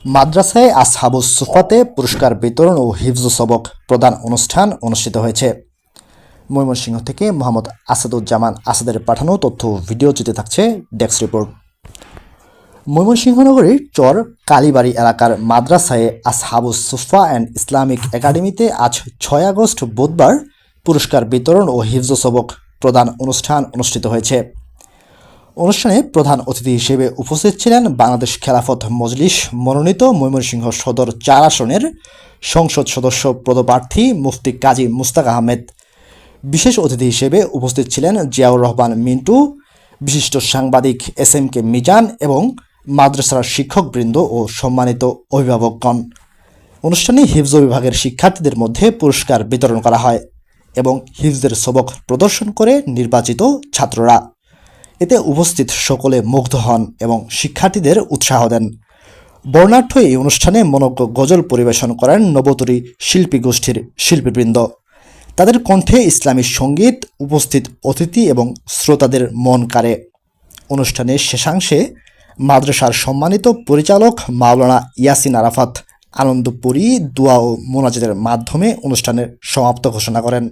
মাদ্রাসায় আসহাবুস সুফাতে পুরস্কার বিতরণ ও হিফজ সবক প্রদান অনুষ্ঠান অনুষ্ঠিত হয়েছে। ময়মনসিংহ থেকে মোহাম্মদ আসাদুজ্জামান আসাদের পাঠানো তথ্য ভিডিওচিত্রে থাকছে ডেস্ক রিপোর্ট। ময়মনসিংহ নগরীর চর কালীবাড়ি এলাকার মাদ্রাসায় আসহাবুস সুফা অ্যান্ড ইসলামিক একাডেমিতে আজ 6 আগস্ট বুধবার পুরস্কার বিতরণ ও হিফজ সবক প্রদান অনুষ্ঠান অনুষ্ঠিত হয়েছে। অনুষ্ঠানে প্রধান অতিথি হিসেবে উপস্থিত ছিলেন বাংলাদেশ খেলাফত মজলিস মনোনীত ময়মনসিংহ সদর 4 আসনের সংসদ সদস্য পদপ্রার্থী মুফতি কাজী মুস্তাক আহমেদ। বিশেষ অতিথি হিসেবে উপস্থিত ছিলেন জিয়াউর রহমান মিন্টু, বিশিষ্ট সাংবাদিক SMK মিজান এবং মাদ্রাসার শিক্ষকবৃন্দ ও সম্মানিত অভিভাবকগণ। অনুষ্ঠানে হিফজ বিভাগের শিক্ষার্থীদের মধ্যে পুরস্কার বিতরণ করা হয় এবং হিফজের সবক প্রদর্শন করে নির্বাচিত ছাত্ররা। এতে উপস্থিত সকলে মুগ্ধ হন এবং শিক্ষার্থীদের উৎসাহ দেন। বর্ণাঢ্য এই অনুষ্ঠানে মনোজ্ঞ গজল পরিবেশন করেন নবতরী শিল্পী গোষ্ঠীর শিল্পীবৃন্দ। তাদের কণ্ঠে ইসলামী সঙ্গীত উপস্থিত অতিথি এবং শ্রোতাদের মন কাড়ে। অনুষ্ঠানের শেষাংশে মাদ্রাসার সম্মানিত পরিচালক মাওলানা ইয়াসিন আরাফাত আনন্দপুরী দোয়া ও মোনাজাতের মাধ্যমে অনুষ্ঠানের সমাপ্ত ঘোষণা করেন।